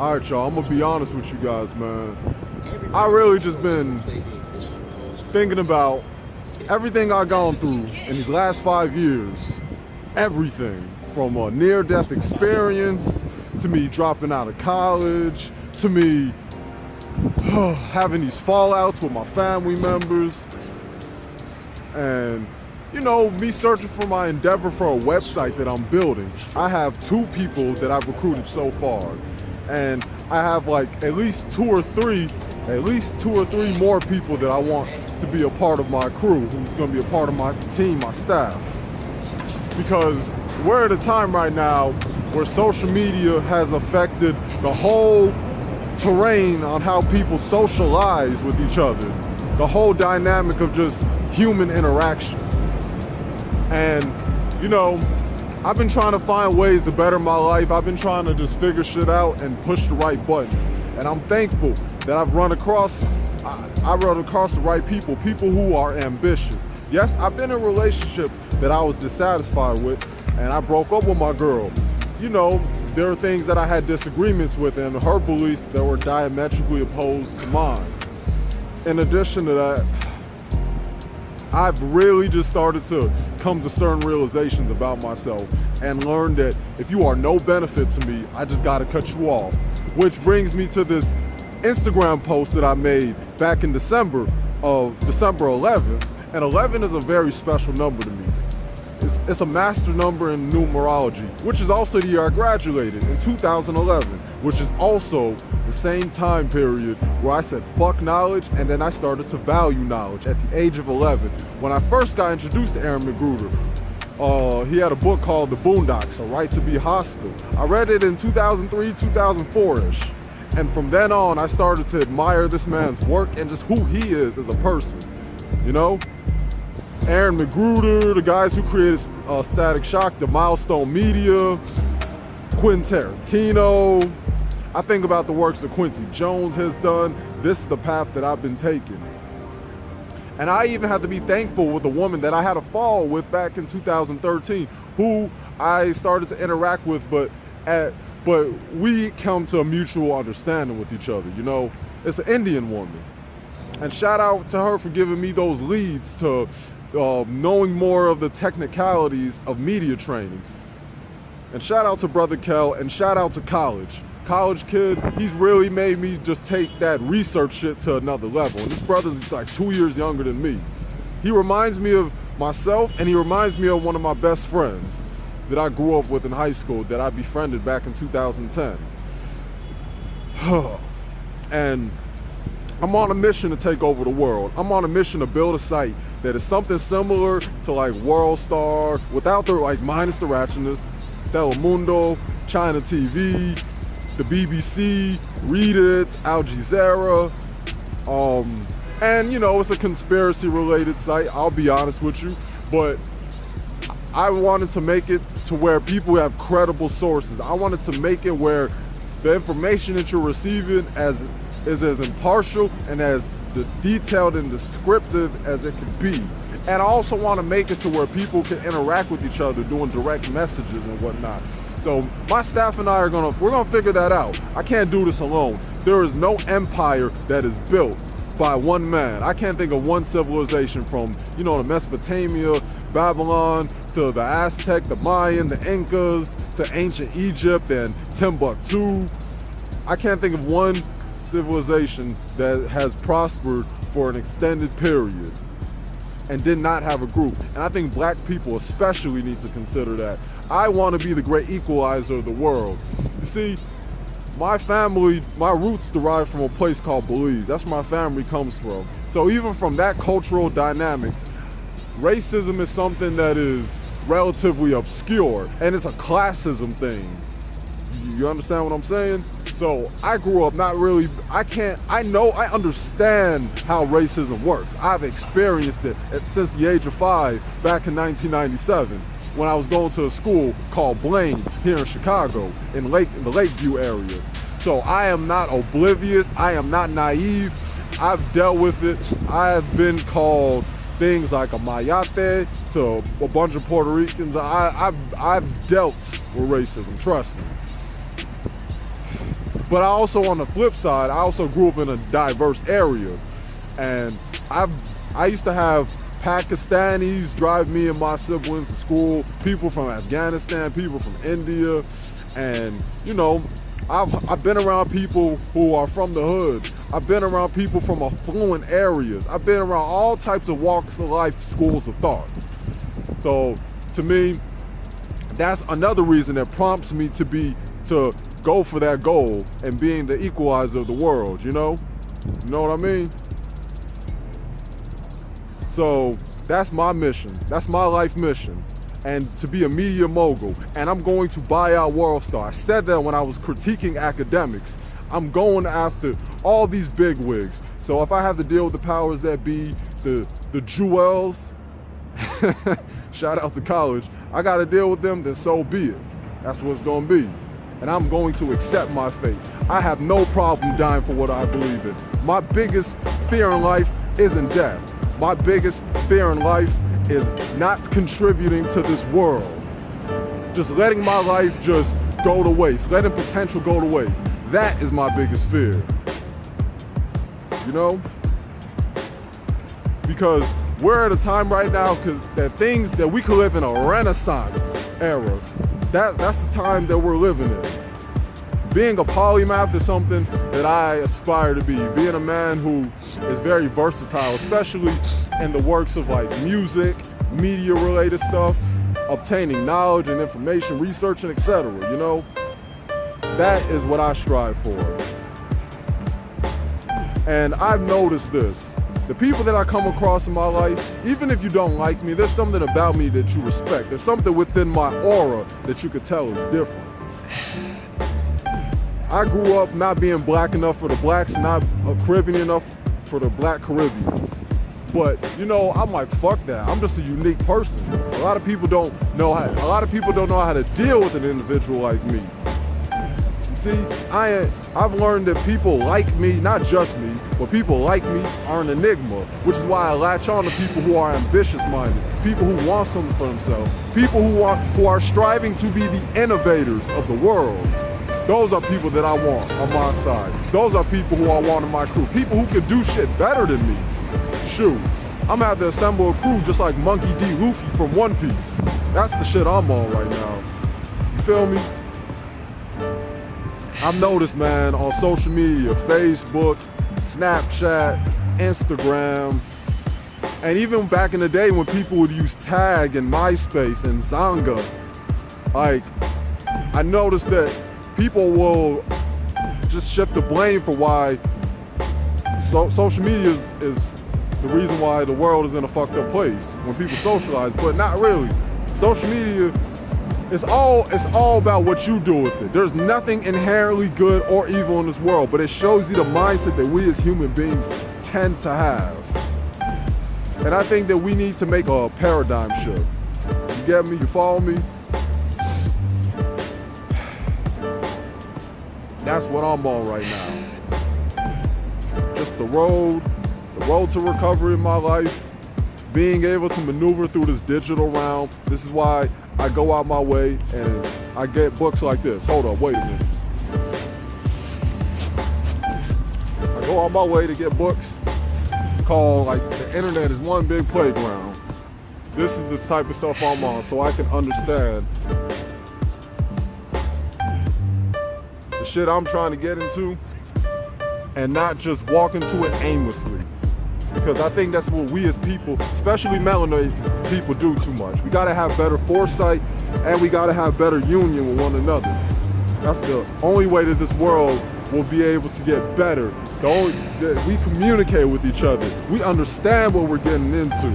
All right, y'all, I'm gonna be honest with you guys, man. I really just been thinking about everything I've gone through in these last 5 years. Everything from a near-death experience, to me dropping out of college, to me having these fallouts with my family members, and you know, me searching for my endeavor for a website that I'm building. I have 2 people that I've recruited so far, and I have like at least two or three more people that I want to be a part of my crew, who's gonna be a part of my team, my staff. Because we're at a time right now where social media has affected the whole terrain on how people socialize with each other, the whole dynamic of just human interaction. And, you know, I've been trying to find ways to better my life. I've been trying to just figure shit out and push the right buttons. And I'm thankful that I've run across the right people who are ambitious. Yes, I've been in relationships that I was dissatisfied with, and I broke up with my girl. You know, there are things that I had disagreements with, and her beliefs that were diametrically opposed to mine. In addition to that, I've really just started to come to certain realizations about myself and learned that if you are no benefit to me, I just gotta cut you off. Which brings me to this Instagram post that I made back in December 11th. And 11 is a very special number to me. It's a master number in numerology, which is also the year I graduated in 2011, which is also the same time period where I said fuck knowledge, and then I started to value knowledge at the age of 11. When I first got introduced to Aaron McGruder, he had a book called The Boondocks, A Right to Be Hostile. I read it in 2003, 2004-ish. And from then on, I started to admire this man's work and just who he is as a person, you know? Aaron McGruder, the guys who created Static Shock, the Milestone Media, Quentin Tarantino. I think about the works that Quincy Jones has done. This is the path that I've been taking. And I even had to be thankful with a woman that I had a fall with back in 2013, who I started to interact with, but we come to a mutual understanding with each other, you know? It's an Indian woman. And shout out to her for giving me those leads to knowing more of the technicalities of media training. And shout out to Brother Kel, and shout out to college. College kid, he's really made me just take that research shit to another level. And this brother's like 2 years younger than me. He reminds me of myself, and he reminds me of one of my best friends that I grew up with in high school that I befriended back in 2010. And I'm on a mission to take over the world. I'm on a mission to build a site that is something similar to like WorldStar, without the, like, minus the ratchetness, Telemundo, China TV, the BBC, Read It, Al Jazeera. And you know, it's a conspiracy related site, I'll be honest with you, but I wanted to make it to where people have credible sources. I wanted to make it where the information that you're receiving is as impartial and as detailed and descriptive as it can be. And I also want to make it to where people can interact with each other doing direct messages and whatnot. So my staff and I we're gonna figure that out. I can't do this alone. There is no empire that is built by one man. I can't think of one civilization from, you know, the Mesopotamia, Babylon, to the Aztec, the Mayan, the Incas, to ancient Egypt and Timbuktu. I can't think of one civilization that has prospered for an extended period and did not have a group. And I think black people especially need to consider that. I want to be the great equalizer of the world. You see, my family, my roots derive from a place called Belize. That's where my family comes from. So even from that cultural dynamic, racism is something that is relatively obscure, and it's a classism thing. You understand what I'm saying? So I grew up not really, I understand how racism works. I've experienced it since the age of 5 back in 1997 when I was going to a school called Blaine here in Chicago in the Lakeview area. So I am not oblivious, I am not naive. I've dealt with it. I have been called things like a mayate to a bunch of Puerto Ricans. I've dealt with racism, trust me. But I also, on the flip side, I also grew up in a diverse area. And I used to have Pakistanis drive me and my siblings to school, people from Afghanistan, people from India. And, you know, I've been around people who are from the hood. I've been around people from affluent areas. I've been around all types of walks of life, schools of thoughts. So to me, that's another reason that prompts me to go for that goal and being the equalizer of the world, you know? You know what I mean? So that's my mission. That's my life mission. And to be a media mogul. And I'm going to buy out WorldStar. I said that when I was critiquing academics. I'm going after all these bigwigs. So if I have to deal with the powers that be, the jewels, shout out to college, I gotta deal with them, then so be it. That's what it's gonna be. And I'm going to accept my fate. I have no problem dying for what I believe in. My biggest fear in life isn't death. My biggest fear in life is not contributing to this world. Just letting my life just go to waste, letting potential go to waste. That is my biggest fear. You know? Because we're at a time right now that we could live in a Renaissance era. That's the time that we're living in. Being a polymath is something that I aspire to be. Being a man who is very versatile, especially in the works of like music, media related stuff, obtaining knowledge and information, researching, etc. You know? That is what I strive for. And I've noticed this. The people that I come across in my life, even if you don't like me, there's something about me that you respect. There's something within my aura that you could tell is different. I grew up not being black enough for the blacks, not Caribbean enough for the black Caribbeans. But, you know, I'm like, fuck that. I'm just a unique person. A lot of people don't know how to deal with an individual like me. See, I've learned that people like me, not just me, but people like me are an enigma, which is why I latch on to people who are ambitious-minded, people who want something for themselves, people who are striving to be the innovators of the world. Those are people that I want on my side. Those are people who I want in my crew, people who can do shit better than me. Shoot, I'm gonna have to assemble a crew just like Monkey D. Luffy from One Piece. That's the shit I'm on right now. You feel me? I've noticed, man, on social media, Facebook, Snapchat, Instagram, and even back in the day when people would use Tag and MySpace and Zanga, like, I noticed that people will just shift the blame for why social media is the reason why the world is in a fucked up place when people socialize, but not really. Social media, it's all about what you do with it. There's nothing inherently good or evil in this world, but it shows you the mindset that we as human beings tend to have. And I think that we need to make a paradigm shift. You get me? You follow me? That's what I'm on right now. Just the road to recovery in my life, being able to maneuver through this digital realm. This is why I go out my way and I get books like this. Hold up, wait a minute. I go out my way to get books called, like, the internet is one big playground. This is the type of stuff I'm on so I can understand the shit I'm trying to get into and not just walk into it aimlessly. Because I think that's what we as people, especially melanated people, do too much. We gotta have better foresight and we gotta have better union with one another. That's the only way that this world will be able to get better. We communicate with each other. We understand what we're getting into.